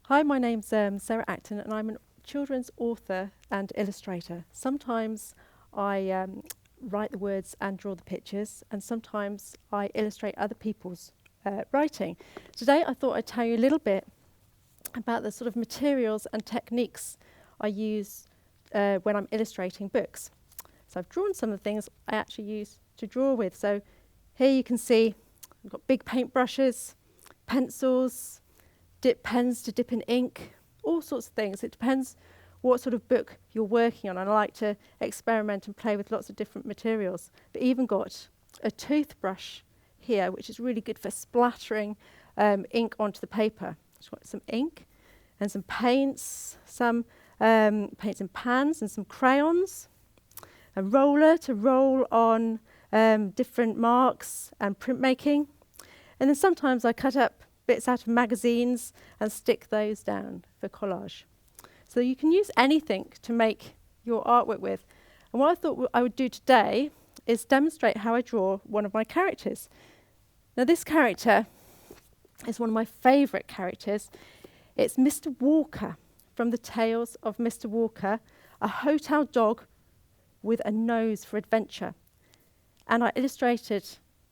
Hi, my name's Sara Acton, and I'm a children's author and illustrator. Sometimes I write the words and draw the pictures, and sometimes I illustrate other people's writing. Today I thought I'd tell you a little bit about the sort of materials and techniques I use when I'm illustrating books. So I've drawn some of the things I actually use to draw with. So here you can see I've got big paintbrushes, pencils, dip pens to dip in ink, all sorts of things. It depends what sort of book you're working on, and I like to experiment and play with lots of different materials. But even got a toothbrush here, which is really good for splattering ink onto the paper. Just got some ink and some paints, some paints and pans and some crayons, a roller to roll on different marks and printmaking. And then sometimes I cut up bits out of magazines and stick those down for collage. So you can use anything to make your artwork with. And what I thought I would do today is demonstrate how I draw one of my characters. Now this character is one of my favourite characters. It's Mr. Walker from the Tales of Mr. Walker, a hotel dog with a nose for adventure. And I illustrated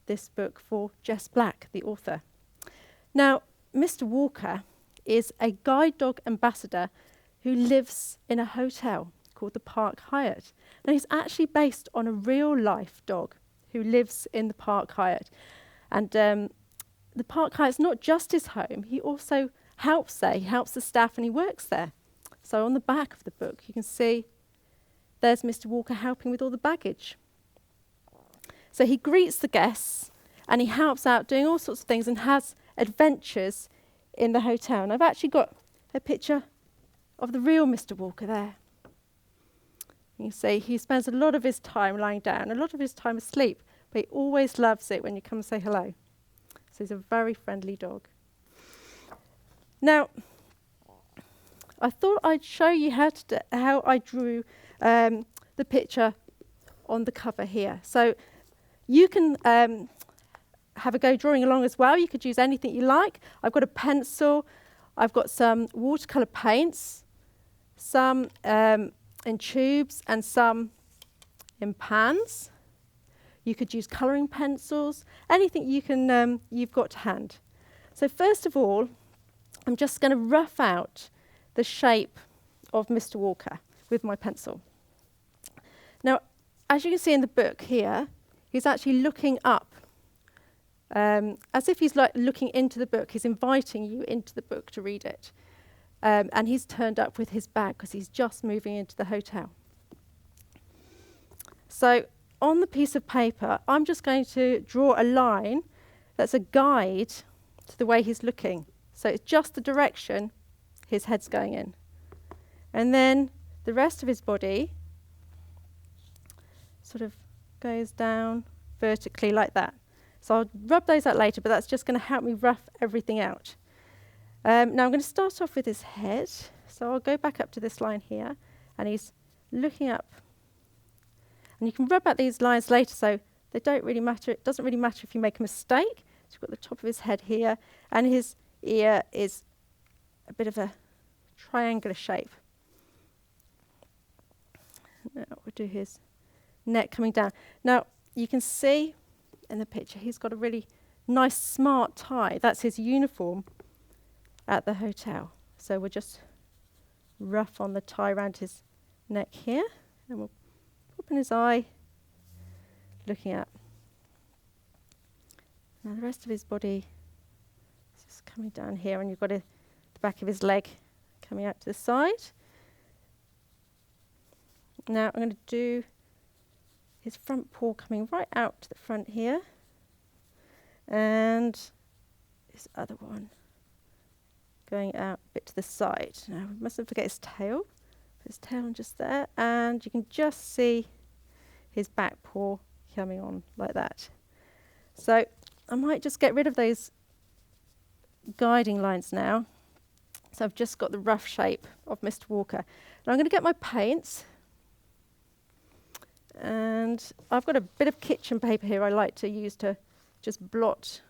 this book for Jess, the author. Now, Mr. Walker is a guide dog ambassador who lives in a hotel called the Park Hyatt. Now, he's actually based on a real-life dog who lives in the Park Hyatt. And the Park Hyatt's not just his home, he also helps there. He helps the staff and he works there. So on the back of the book, you can see there's Mr. Walker helping with all the baggage. So he greets the guests and he helps out doing all sorts of things and has adventures in the hotel. And I've actually got a picture of the real Mr. Walker there. You can see he spends a lot of his time lying down, a lot of his time asleep, but he always loves it when you come and say hello. So he's a very friendly dog. Now, I thought I'd show you how I drew the picture on the cover here. So you can have a go drawing along as well. You could use anything you like. I've got a pencil, I've got some watercolour paints, some in tubes and some in pans. You could use colouring pencils, anything you've got to hand. So first of all, I'm just going to rough out the shape of Mr. Walker with my pencil. Now, as you can see in the book here, he's actually looking up, as if he's like looking into the book. He's inviting you into the book to read it. And he's turned up with his bag because he's just moving into the hotel. So on the piece of paper, I'm just going to draw a line that's a guide to the way he's looking. So it's just the direction his head's going in. And then the rest of his body sort of goes down vertically like that. So I'll rub those out later, but that's just going to help me rough everything out. Now I'm going to start off with his head. So I'll go back up to this line here, and he's looking up. And you can rub out these lines later, so they don't really matter. It doesn't really matter if you make a mistake. So you've got the top of his head here, and his ear is a bit of a triangular shape. Now we'll do his neck coming down. Now you can see in the picture he's got a really nice smart tie. That's his uniform at the hotel. So we'll just rough on the tie around his neck here, and we'll open his eye, looking up. Now the rest of his body is just coming down here, and you've got the back of his leg coming out to the side. Now I'm going to do his front paw coming right out to the front here, and his other one going out a bit to the side. Now we mustn't forget his tail. Put his tail on just there, and you can just see his back paw coming on like that. So I might just get rid of those guiding lines now. So I've just got the rough shape of Mr. Walker. Now I'm going to get my paints. And I've got a bit of kitchen paper here I like to use to just blot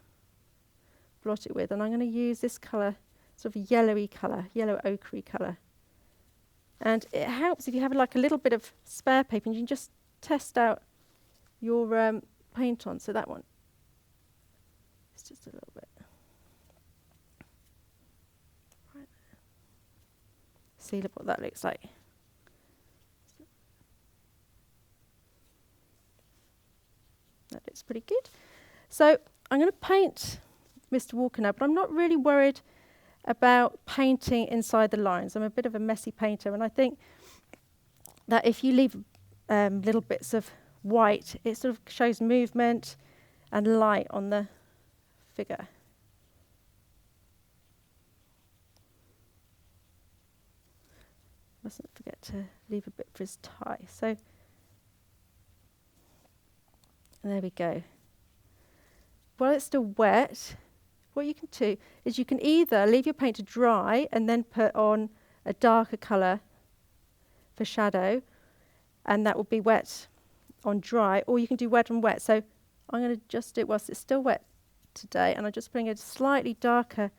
it with. And I'm going to use this colour sort of a yellowy colour, yellow ochre colour. And it helps if you have like a little bit of spare paper and you can just test out your paint on. So that one, it's just a little bit. Right. See what that looks like. That looks pretty good. So I'm going to paint Mr. Walker now, but I'm not really worried about painting inside the lines. I'm a bit of a messy painter, and I think that if you leave little bits of white, it sort of shows movement and light on the figure. Mustn't forget to leave a bit for his tie. So there we go. While it's still wet, what you can do is you can either leave your paint to dry and then put on a darker colour for shadow, and that will be wet on dry, or you can do wet on wet. So I'm going to just do it whilst it's still wet today, and I'm just putting a slightly darker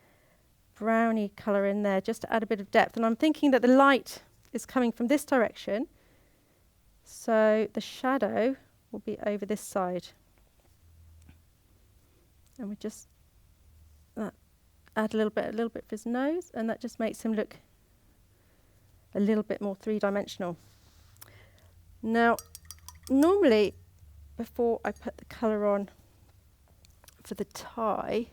browny colour in there just to add a bit of depth. And I'm thinking that the light is coming from this direction, so the shadow will be over this side. And we just add a little bit for his nose, and that just makes him look a little bit more three-dimensional. Now, normally, before I put the colour on for the tie,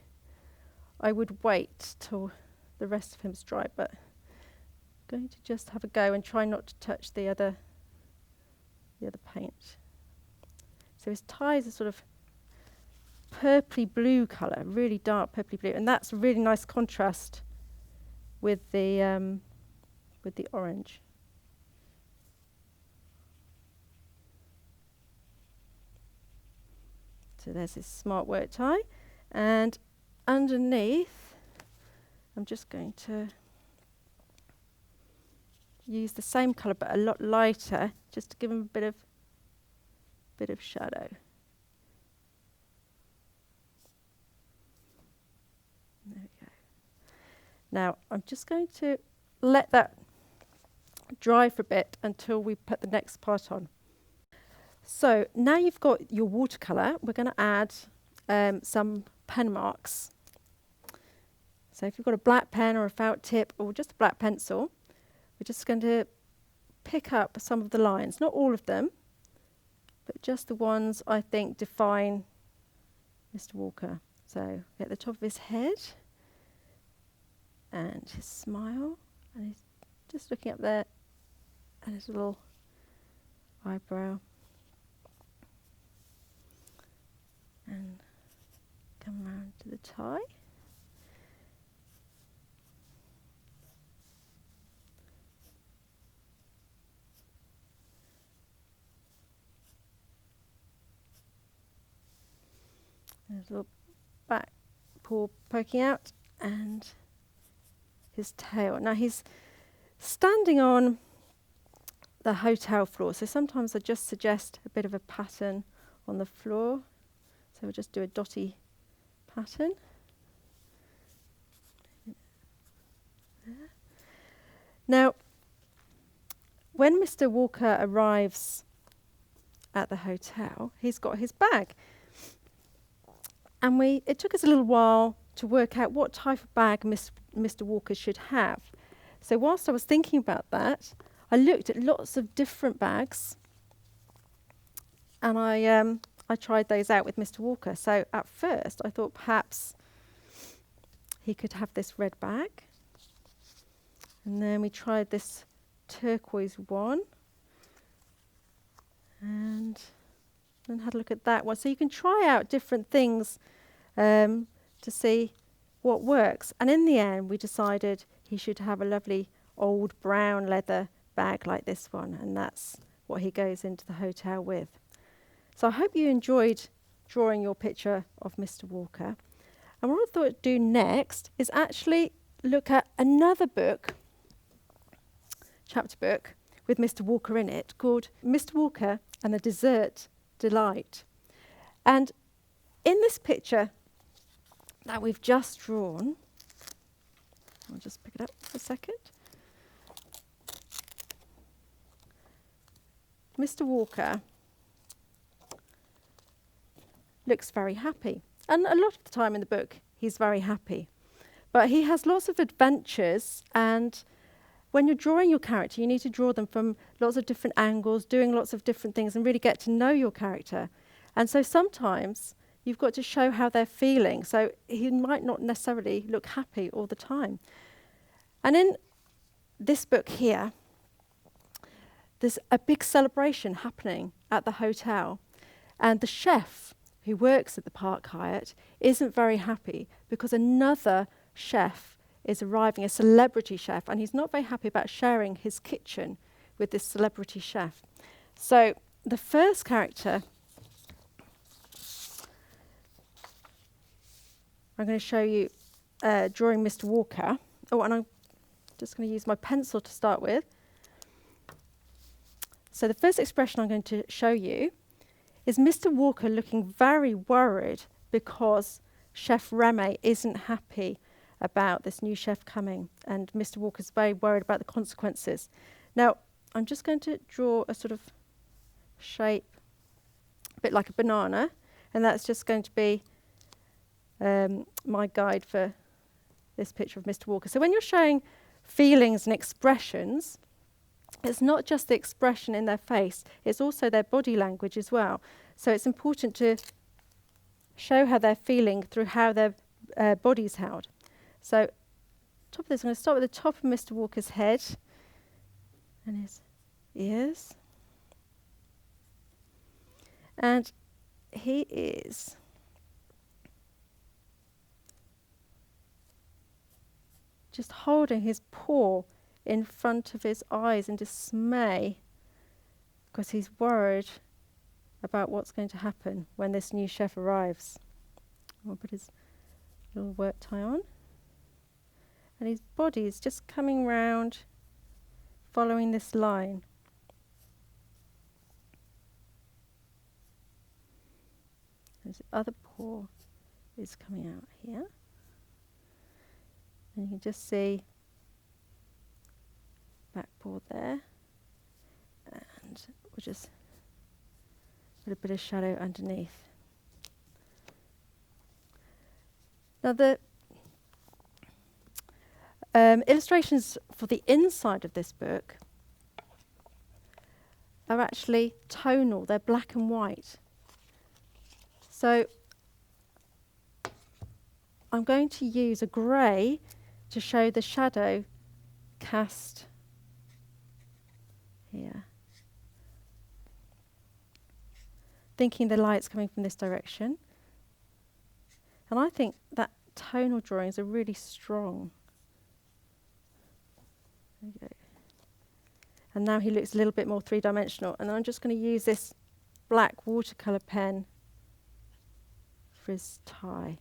I would wait till the rest of him's dry, but I'm going to just have a go and try not to touch the other paint. So his tie is a sort of purpley blue colour, really dark purpley blue, and that's a really nice contrast with the orange. So there's his smart work tie, and underneath I'm just going to use the same colour but a lot lighter, just to give him a bit of shadow. There we go. Now I'm just going to let that dry for a bit until we put the next part on. So now you've got your watercolour, we're going to add some pen marks. So if you've got a black pen or a felt tip or just a black pencil, we're just going to pick up some of the lines, not all of them, but just the ones I think define Mr. Walker. So at the top of his head and his smile, and he's just looking up there, and his little eyebrow, and come round to the tie. There's a little back paw poking out, and his tail. Now he's standing on the hotel floor, so sometimes I just suggest a bit of a pattern on the floor. So we'll just do a dotty pattern. There. Now, when Mr. Walker arrives at the hotel, he's got his bag. And it took us a little while to work out what type of bag Mr. Walker should have. So whilst I was thinking about that, I looked at lots of different bags, and I tried those out with Mr. Walker. So at first I thought perhaps he could have this red bag, and then we tried this turquoise one, and then had a look at that one. So you can try out different things to see what works. And in the end, we decided he should have a lovely old brown leather bag like this one, and that's what he goes into the hotel with. So I hope you enjoyed drawing your picture of Mr. Walker. And what I thought I'd do next is actually look at another book, chapter book, with Mr. Walker in it, called Mr. Walker and the Dessert Delight. And in this picture that we've just drawn, I'll just pick it up for a second. Mr. Walker looks very happy. And a lot of the time in the book, he's very happy. But he has lots of adventures, and when you're drawing your character, you need to draw them from lots of different angles, doing lots of different things, and really get to know your character. And so sometimes you've got to show how they're feeling. So he might not necessarily look happy all the time. And in this book here, there's a big celebration happening at the hotel. And the chef who works at the Park Hyatt isn't very happy because another chef is arriving, a celebrity chef, and he's not very happy about sharing his kitchen with this celebrity chef. So the first character I'm going to show you drawing Mr. Walker. Oh, and I'm just going to use my pencil to start with. So the first expression I'm going to show you is Mr. Walker looking very worried because Chef Remy isn't happy about this new chef coming, and Mr. Walker's very worried about the consequences. Now, I'm just going to draw a sort of shape, a bit like a banana, and that's just going to be my guide for this picture of Mr. Walker. So when you're showing feelings and expressions, it's not just the expression in their face, it's also their body language as well. So it's important to show how they're feeling through how their body's held. So top of this, I'm going to start with the top of Mr. Walker's head and his ears. And he is just holding his paw in front of his eyes in dismay because he's worried about what's going to happen when this new chef arrives. I'll put his little work tie on. And his body is just coming round, following this line. His other paw is coming out here. And you can just see back paw there, and we'll just put a bit of shadow underneath. Now the illustrations for the inside of this book are actually tonal, they're black and white. So I'm going to use a grey to show the shadow cast here. Thinking the light's coming from this direction. And I think that tonal drawings are really strong. There you go. And now he looks a little bit more three-dimensional. And I'm just going to use this black watercolour pen for his tie.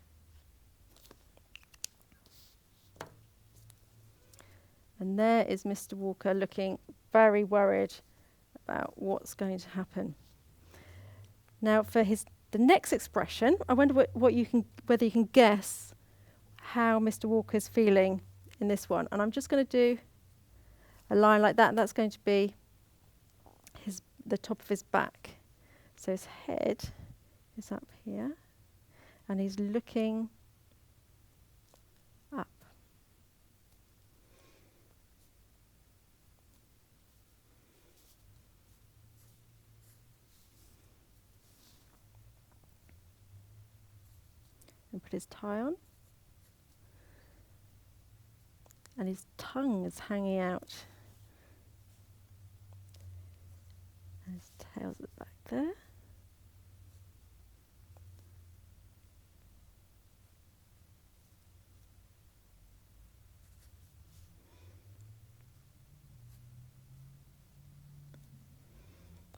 And there is Mr. Walker looking very worried about what's going to happen. Now for the next expression, I wonder whether you can guess how Mr. Walker's feeling in this one. And I'm just going to do a line like that, and that's going to be the top of his back. So his head is up here, and he's looking up. And put his tie on. And his tongue is hanging out. And his tail's at the back there.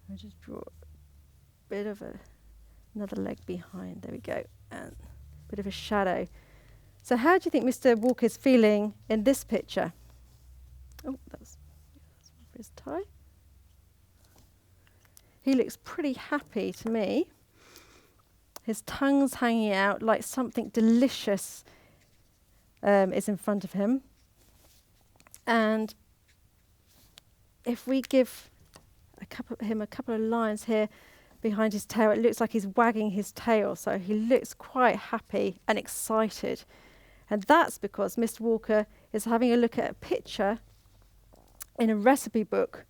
I'll just draw a bit of another leg behind. There we go. And a bit of a shadow. So how do you think Mr. Walker's feeling in this picture? Oh, that's for his tie. He looks pretty happy to me. His tongue's hanging out like something delicious is in front of him. And if we give him a couple of lines here behind his tail, it looks like he's wagging his tail, so he looks quite happy and excited. And that's because Mr. Walker is having a look at a picture in a recipe book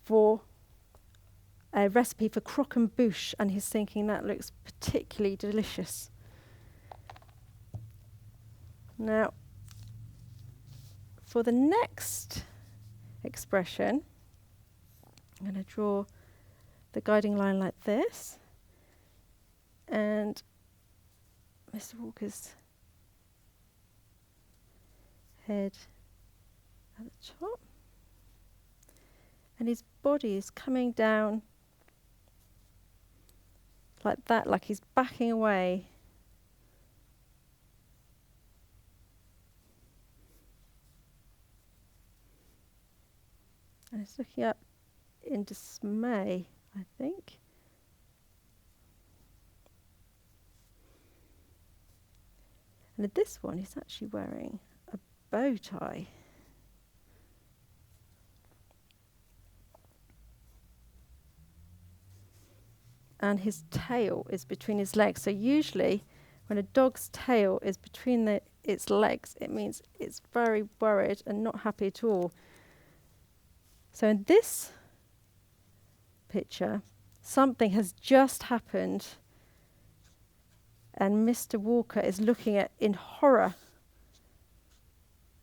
for a recipe for croque and bouche, and he's thinking that looks particularly delicious. Now, for the next expression, I'm going to draw the guiding line like this, and Mr. Walker's head at the top, and his body is coming down like that, like he's backing away. And he's looking up in dismay, I think. And at this one, he's actually wearing a bow tie. And his tail is between his legs. So usually, when a dog's tail is between its legs, it means it's very worried and not happy at all. So in this picture, something has just happened, and Mr. Walker is looking in horror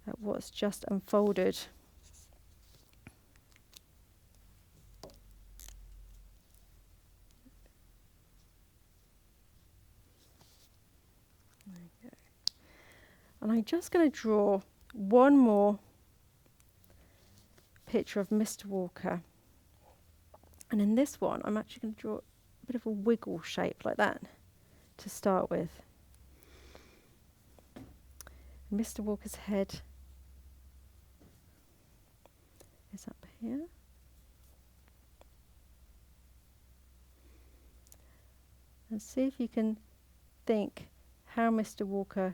at what's just unfolded. There you go. And I'm just going to draw one more picture of Mr. Walker. And in this one, I'm actually going to draw a bit of a wiggle shape like that to start with. Mr. Walker's head is up here. And see if you can think how Mr. Walker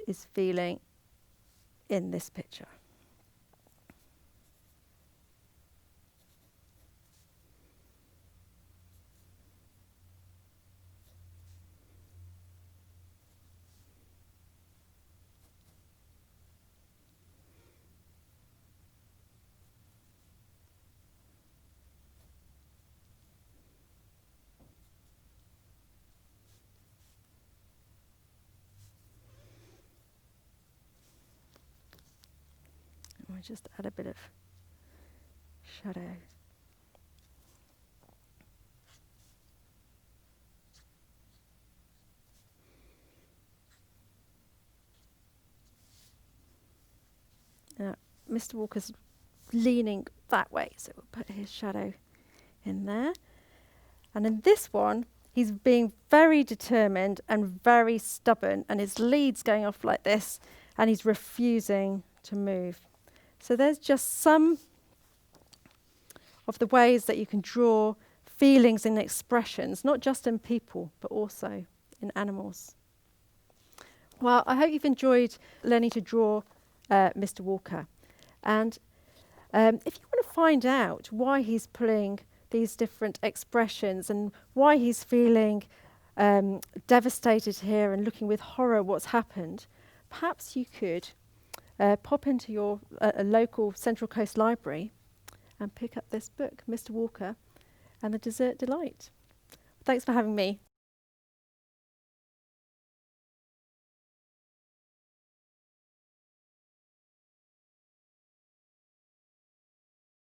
is feeling in this picture. I just add a bit of shadow. Now, Mr. Walker's leaning that way, so we'll put his shadow in there. And in this one, he's being very determined and very stubborn, and his lead's going off like this, and he's refusing to move. So there's just some of the ways that you can draw feelings and expressions, not just in people, but also in animals. Well, I hope you've enjoyed learning to draw Mr. Walker. And if you want to find out why he's pulling these different expressions and why he's feeling devastated here and looking with horror what's happened, perhaps you could pop into your local Central Coast Library and pick up this book, Mr. Walker and the Dessert Delight. Thanks for having me.